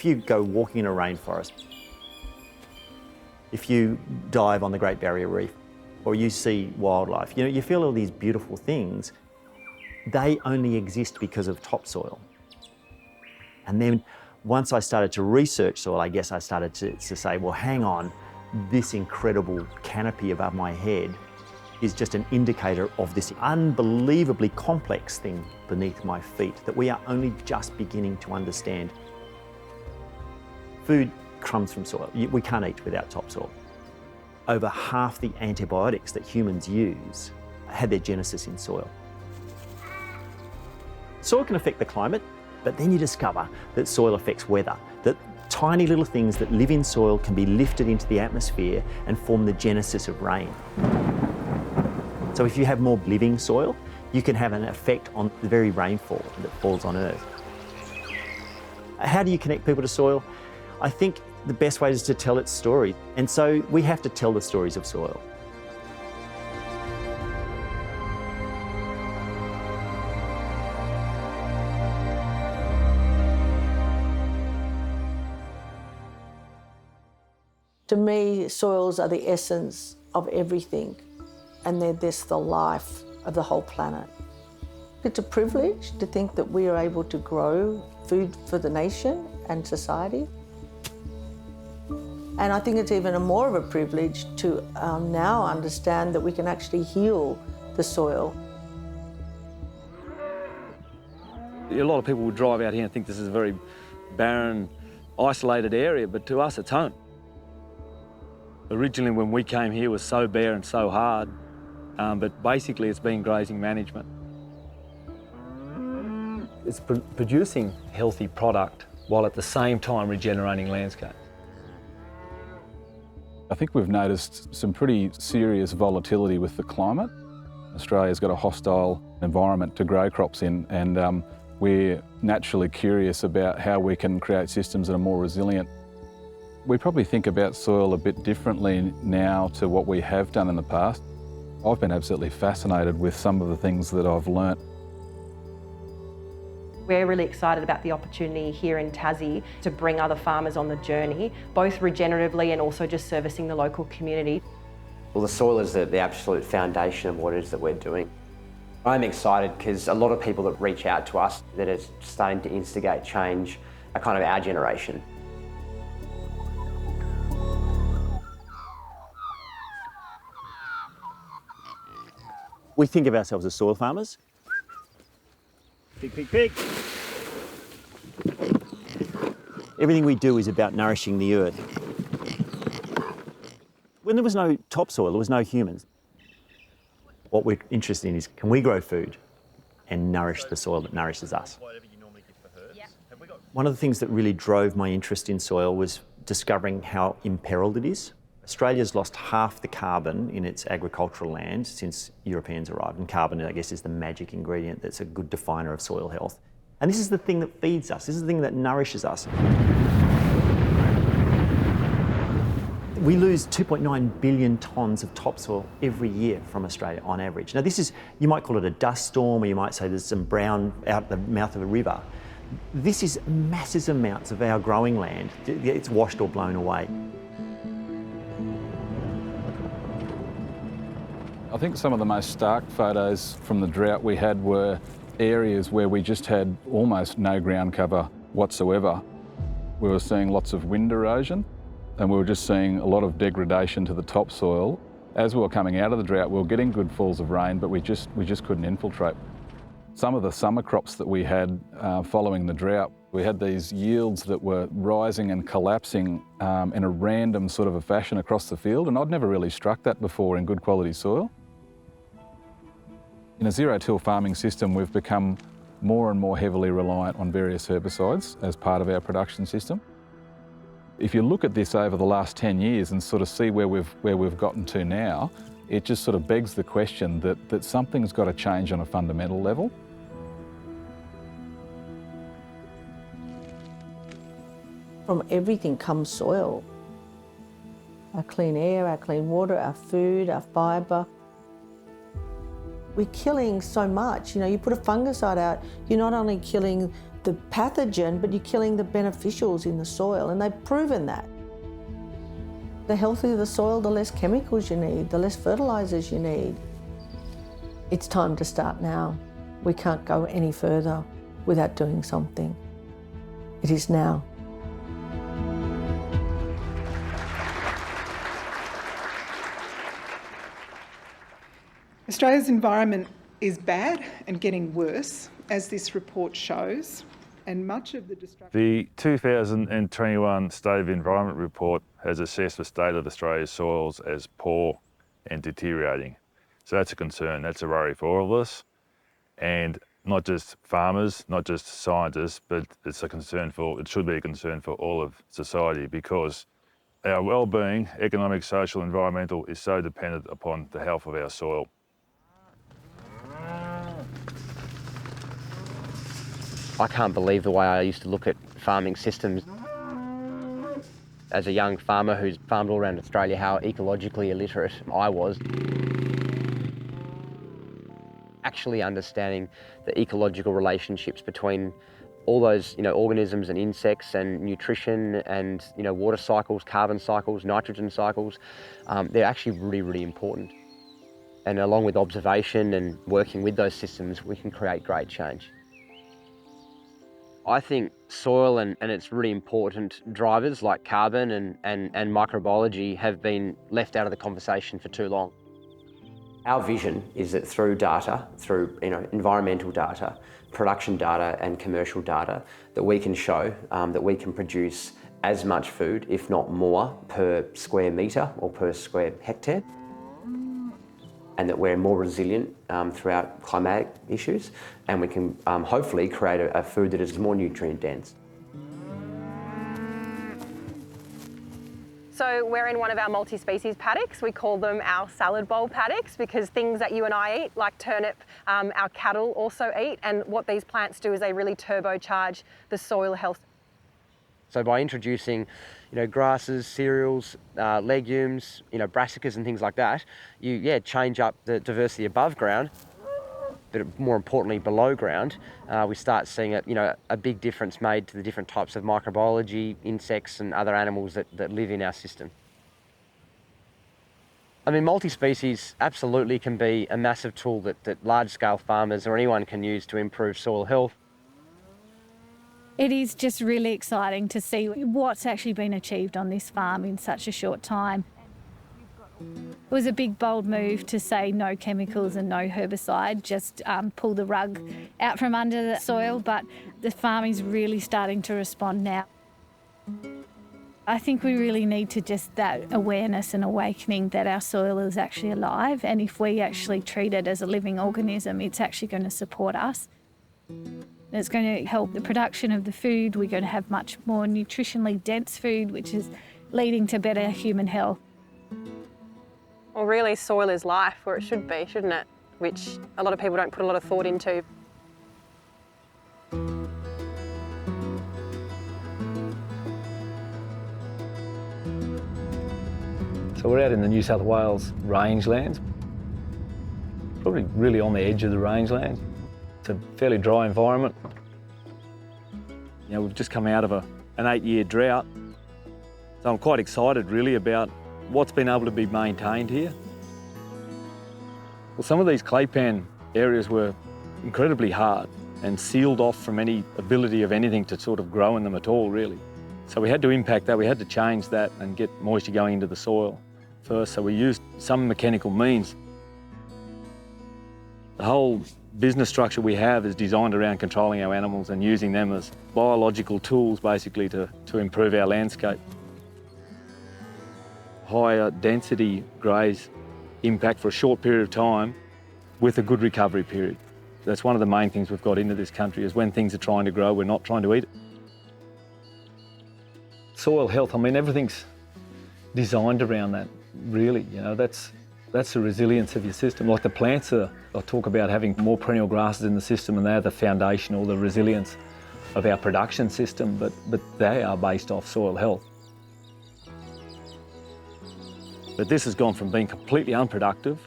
If you go walking in a rainforest, if you dive on the Great Barrier Reef, or you see wildlife, you know, you feel all these beautiful things. They only exist because of topsoil. And then once I started to research soil, I guess I started to say, well, hang on, this incredible canopy above my head is just an indicator of this unbelievably complex thing beneath my feet that we are only just beginning to understand. Food comes from soil. We can't eat without topsoil. Over half the antibiotics that humans use had their genesis in soil. Soil can affect the climate, but then you discover that soil affects weather, that tiny little things that live in soil can be lifted into the atmosphere and form the genesis of rain. So if you have more living soil, you can have an effect on the very rainfall that falls on Earth. How do you connect people to soil? I think the best way is to tell its story. And so we have to tell the stories of soil. To me, soils are the essence of everything, and they're this the life of the whole planet. It's a privilege to think that we are able to grow food for the nation and society. And I think it's even more of a privilege to now understand that we can actually heal the soil. A lot of people will drive out here and think this is a very barren, isolated area, but to us it's home. Originally when we came here it was so bare and so hard, but basically it's been grazing management. It's producing healthy product while at the same time regenerating landscape. I think we've noticed some pretty serious volatility with the climate. Australia's got a hostile environment to grow crops in, and we're naturally curious about how we can create systems that are more resilient. We probably think about soil a bit differently now to what we have done in the past. I've been absolutely fascinated with some of the things that I've learnt. We're really excited about the opportunity here in Tassie to bring other farmers on the journey, both regeneratively and also just servicing the local community. Well, the soil is the absolute foundation of what it is that we're doing. I'm excited because a lot of people that reach out to us that are starting to instigate change are kind of our generation. We think of ourselves as soil farmers. Pig, pig, pig. Everything we do is about nourishing the earth. When there was no topsoil, there was no humans. What we're interested in is, can we grow food and nourish the soil that nourishes us? One of the things that really drove my interest in soil was discovering how imperiled it is. Australia's lost half the carbon in its agricultural land since Europeans arrived, and carbon, I guess, is the magic ingredient that's a good definer of soil health. And this is the thing that feeds us, this is the thing that nourishes us. We lose 2.9 billion tonnes of topsoil every year from Australia on average. Now this is, you might call it a dust storm, or you might say there's some brown out the mouth of a river. This is massive amounts of our growing land. It's washed or blown away. I think some of the most stark photos from the drought we had were areas where we just had almost no ground cover whatsoever. We were seeing lots of wind erosion, and we were just seeing a lot of degradation to the topsoil. As we were coming out of the drought, we were getting good falls of rain, but we just couldn't infiltrate. Some of the summer crops that we had following the drought, we had these yields that were rising and collapsing in a random sort of a fashion across the field, and I'd never really struck that before in good quality soil. In a zero-till farming system, we've become more and more heavily reliant on various herbicides as part of our production system. If you look at this over the last 10 years and sort of see where we've gotten to now, it just sort of begs the question that something's got to change on a fundamental level. From everything comes soil. Our clean air, our clean water, our food, our fibre. We're killing so much. You know, you put a fungicide out, you're not only killing the pathogen, but you're killing the beneficials in the soil, and they've proven that. The healthier the soil, the less chemicals you need, the less fertilisers you need. It's time to start now. We can't go any further without doing something. It is now. Australia's environment is bad and getting worse, as this report shows, and much of the destruction... The 2021 State of Environment report has assessed the state of Australia's soils as poor and deteriorating. So that's a concern, that's a worry for all of us, and not just farmers, not just scientists, but it should be a concern for all of society, because our well-being, economic, social, environmental, is so dependent upon the health of our soil. I can't believe the way I used to look at farming systems. As a young farmer who's farmed all around Australia, how ecologically illiterate I was. Actually understanding the ecological relationships between all those organisms and insects and nutrition and water cycles, carbon cycles, nitrogen cycles, they're actually really, really important. And along with observation and working with those systems, we can create great change. I think soil and its really important drivers like carbon and microbiology have been left out of the conversation for too long. Our vision is that through data, through environmental data, production data and commercial data, that we can show that we can produce as much food, if not more, per square metre or per square hectare, and that we're more resilient throughout climatic issues, and we can hopefully create a food that is more nutrient dense. So we're in one of our multi-species paddocks. We call them our salad bowl paddocks because things that you and I eat, like turnip, our cattle also eat, and what these plants do is they really turbocharge the soil health. So by introducing grasses, cereals, legumes, brassicas and things like that, you change up the diversity above ground, but more importantly below ground, we start seeing a big difference made to the different types of microbiology, insects and other animals that live in our system. I mean, multi-species absolutely can be a massive tool that large-scale farmers or anyone can use to improve soil health. It is just really exciting to see what's actually been achieved on this farm in such a short time. It was a big, bold move to say no chemicals and no herbicide, just pull the rug out from under the soil, but the farm is really starting to respond now. I think we really need to just that awareness and awakening that our soil is actually alive, and if we actually treat it as a living organism, it's actually going to support us. It's going to help the production of the food. We're going to have much more nutritionally dense food, which is leading to better human health. Well, really, soil is life, or it should be, shouldn't it? Which a lot of people don't put a lot of thought into. So we're out in the New South Wales rangelands, probably really on the edge of the rangelands. It's a fairly dry environment. We've just come out of an 8-year drought, so I'm quite excited really about what's been able to be maintained here. Well, some of these clay pan areas were incredibly hard and sealed off from any ability of anything to sort of grow in them at all, really. So we had to impact that, we had to change that and get moisture going into the soil first, so we used some mechanical means. The whole business structure we have is designed around controlling our animals and using them as biological tools, basically, to improve our landscape. Higher density graze impact for a short period of time with a good recovery period. That's one of the main things we've got into this country, is when things are trying to grow, we're not trying to eat it. Soil health, I mean, everything's designed around that, really. That's the resilience of your system. Like the plants I talk about having more perennial grasses in the system, and they're the foundation or the resilience of our production system, but they are based off soil health. But this has gone from being completely unproductive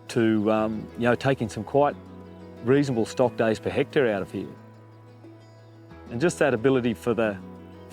to taking some quite reasonable stock days per hectare out of here. And just that ability for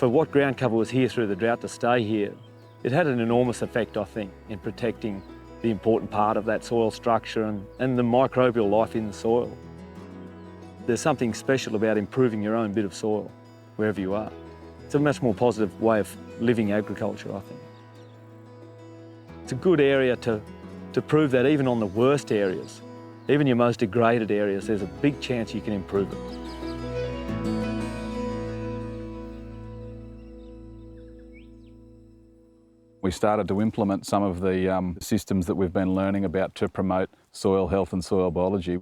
what ground cover was here through the drought to stay here, it had an enormous effect, I think, in protecting the important part of that soil structure and the microbial life in the soil. There's something special about improving your own bit of soil, wherever you are. It's a much more positive way of living agriculture, I think. It's a good area to prove that even on the worst areas, even your most degraded areas, there's a big chance you can improve it. We started to implement some of the systems that we've been learning about to promote soil health and soil biology.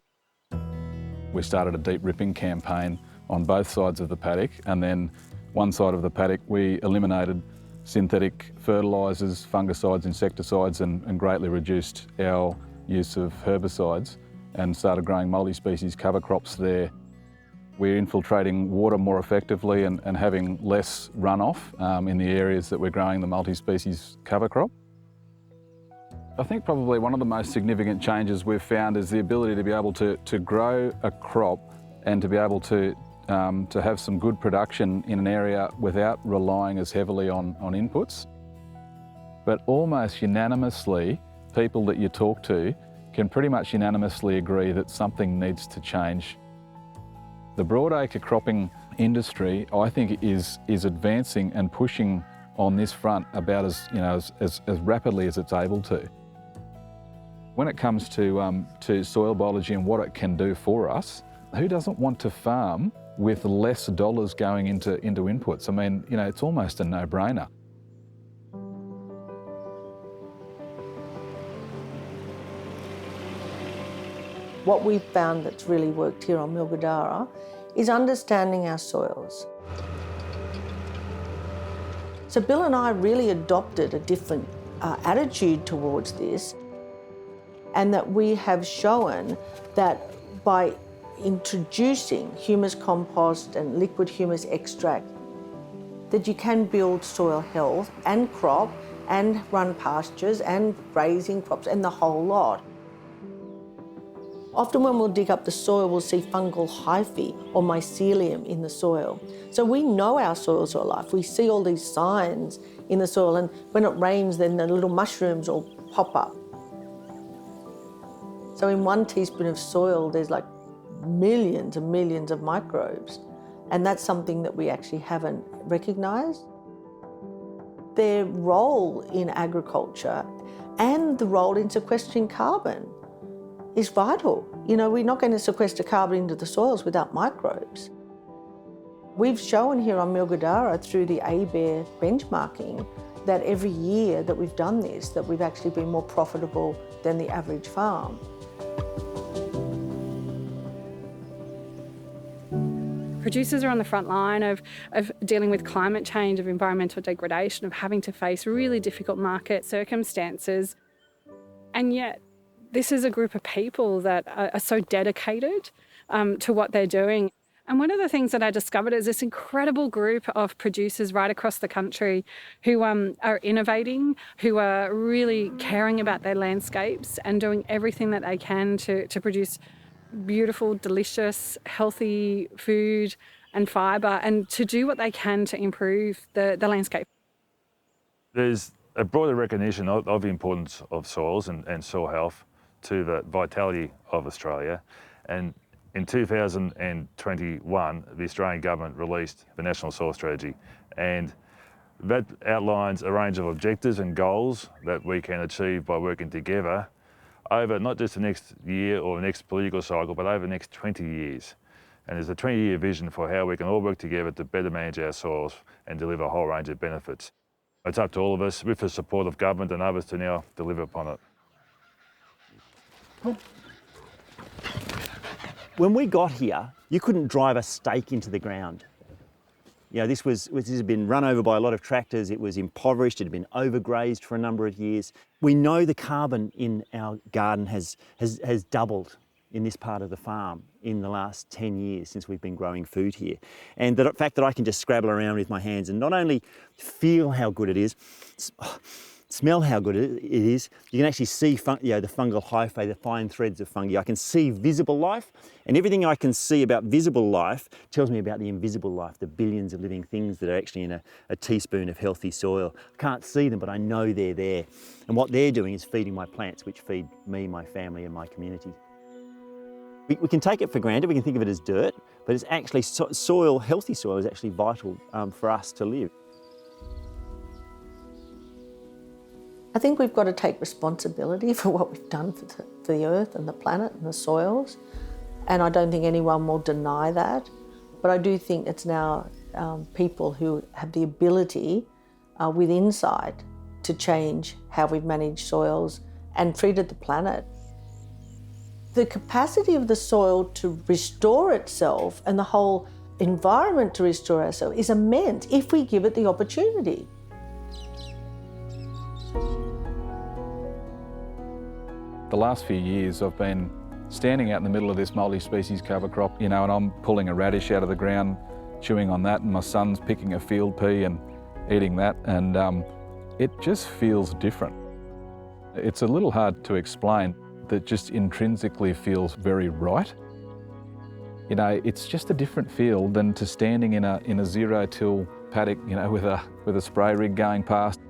We started a deep ripping campaign on both sides of the paddock, and then one side of the paddock we eliminated synthetic fertilisers, fungicides, insecticides, and greatly reduced our use of herbicides and started growing multi-species cover crops there. We're infiltrating water more effectively and having less runoff in the areas that we're growing the multi-species cover crop. I think probably one of the most significant changes we've found is the ability to be able to grow a crop and to be able to have some good production in an area without relying as heavily on inputs. But almost unanimously, people that you talk to can pretty much unanimously agree that something needs to change. The broadacre cropping industry, I think, is advancing and pushing on this front about as rapidly as it's able to. When it comes to soil biology and what it can do for us, who doesn't want to farm with less dollars going into inputs? I mean, it's almost a no-brainer. What we've found that's really worked here on Milgadara is understanding our soils. So Bill and I really adopted a different attitude towards this, and that we have shown that by introducing humus compost and liquid humus extract, that you can build soil health and crop and run pastures and grazing crops and the whole lot. Often when we'll dig up the soil, we'll see fungal hyphae or mycelium in the soil. So we know our soils are alive. We see all these signs in the soil, and when it rains, then the little mushrooms will pop up. So in 1 teaspoon of soil, there's like millions and millions of microbes, and that's something that we actually haven't recognised. Their role in agriculture and the role in sequestering carbon is vital. We're not going to sequester carbon into the soils without microbes. We've shown here on Milgadara through the ABARE benchmarking that every year that we've done this, that we've actually been more profitable than the average farm. Producers are on the front line of dealing with climate change, of environmental degradation, of having to face really difficult market circumstances. And yet, this is a group of people that are so dedicated to what they're doing. And one of the things that I discovered is this incredible group of producers right across the country who are innovating, who are really caring about their landscapes and doing everything that they can to produce beautiful, delicious, healthy food and fibre, and to do what they can to improve the landscape. There's a broader recognition of the importance of soils and soil health to the vitality of Australia. And in 2021, the Australian government released the National Soil Strategy, and that outlines a range of objectives and goals that we can achieve by working together over not just the next year or the next political cycle, but over the next 20 years. And there's a 20-year vision for how we can all work together to better manage our soils and deliver a whole range of benefits. It's up to all of us, with the support of government and others, to now deliver upon it. When we got here, you couldn't drive a stake into the ground. This had been run over by a lot of tractors. It was impoverished. It had been overgrazed for a number of years. We know the carbon in our garden has doubled in this part of the farm in the last 10 years since we've been growing food here. And the fact that I can just scrabble around with my hands and not only feel how good it is, smell how good it is. You can actually see the fungal hyphae, the fine threads of fungi. I can see visible life, and everything I can see about visible life tells me about the invisible life, the billions of living things that are actually in a teaspoon of healthy soil. I can't see them, but I know they're there. And what they're doing is feeding my plants, which feed me, my family, and my community. We can take it for granted, we can think of it as dirt, but it's actually soil, healthy soil is actually vital for us to live. I think we've got to take responsibility for what we've done for the earth and the planet and the soils, and I don't think anyone will deny that. But I do think it's now people who have the ability with insight to change how we've managed soils and treated the planet. The capacity of the soil to restore itself and the whole environment to restore itself is immense if we give it the opportunity. The last few years I've been standing out in the middle of this multi-species cover crop, and I'm pulling a radish out of the ground, chewing on that, and my son's picking a field pea and eating that, and it just feels different. It's a little hard to explain, that just intrinsically feels very right. It's just a different feel than to standing in a zero-till paddock, with a spray rig going past.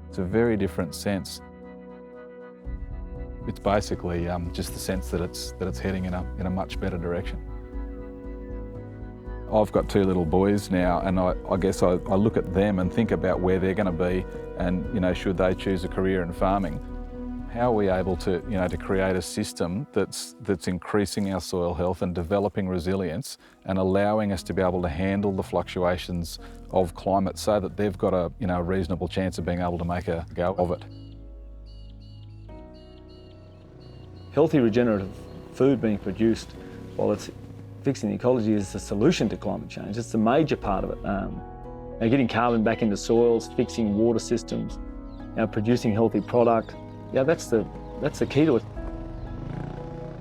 It's a very different sense. It's basically just the sense that it's heading in a much better direction. I've got 2 little boys now, and I guess I look at them and think about where they're going to be, and should they choose a career in farming, how are we able to to create a system that's increasing our soil health and developing resilience and allowing us to be able to handle the fluctuations of climate so that they've got a reasonable chance of being able to make a go of it. Healthy regenerative food being produced, while it's fixing the ecology, is the solution to climate change. It's the major part of it. Getting carbon back into soils, fixing water systems, producing healthy product. That's the key to it.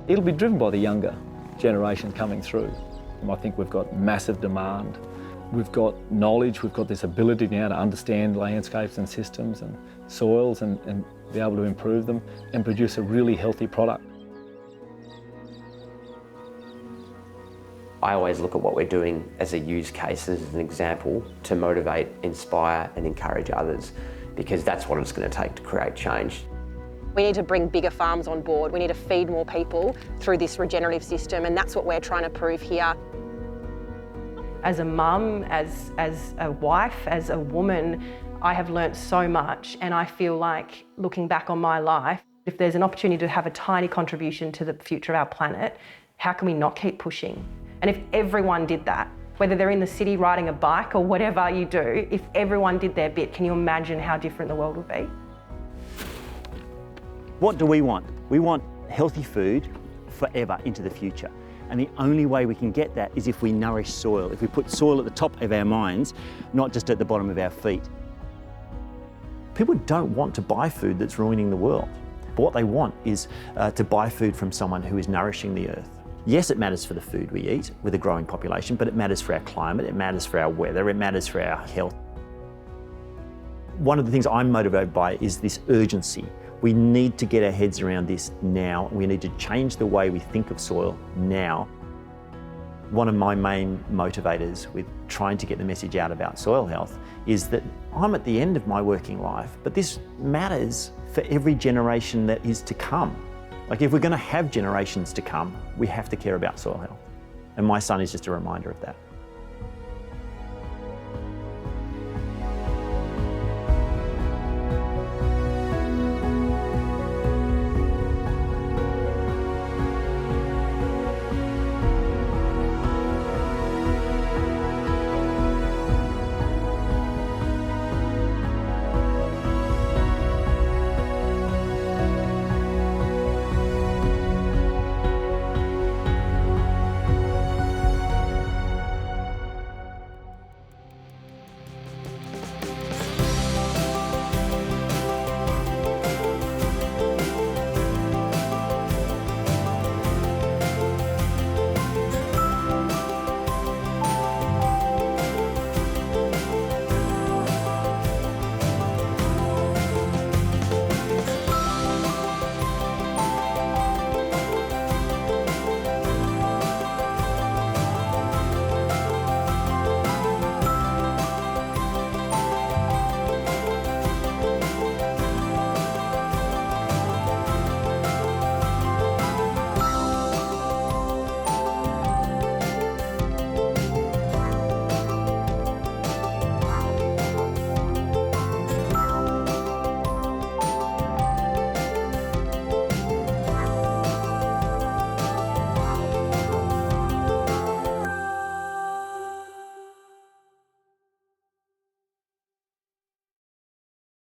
It'll be driven by the younger generation coming through. I think we've got massive demand. We've got knowledge, we've got this ability now to understand landscapes and systems and soils and be able to improve them and produce a really healthy product. I always look at what we're doing as a use case, as an example, to motivate, inspire and encourage others, because that's what it's going to take to create change. We need to bring bigger farms on board. We need to feed more people through this regenerative system, and that's what we're trying to prove here. As a mum, as a wife, as a woman, I have learnt so much, and I feel like, looking back on my life, if there's an opportunity to have a tiny contribution to the future of our planet, how can we not keep pushing? And if everyone did that, whether they're in the city riding a bike or whatever you do, if everyone did their bit, can you imagine how different the world would be? What do we want? We want healthy food forever into the future. And the only way we can get that is if we nourish soil, if we put soil at the top of our minds, not just at the bottom of our feet. People don't want to buy food that's ruining the world. But what they want is to buy food from someone who is nourishing the earth. Yes, it matters for the food we eat with a growing population, but it matters for our climate, it matters for our weather, it matters for our health. One of the things I'm motivated by is this urgency. We need to get our heads around this now. We need to change the way we think of soil now. One of my main motivators with trying to get the message out about soil health is that I'm at the end of my working life, but this matters for every generation that is to come. Like, if we're going to have generations to come, we have to care about soil health. And my son is just a reminder of that.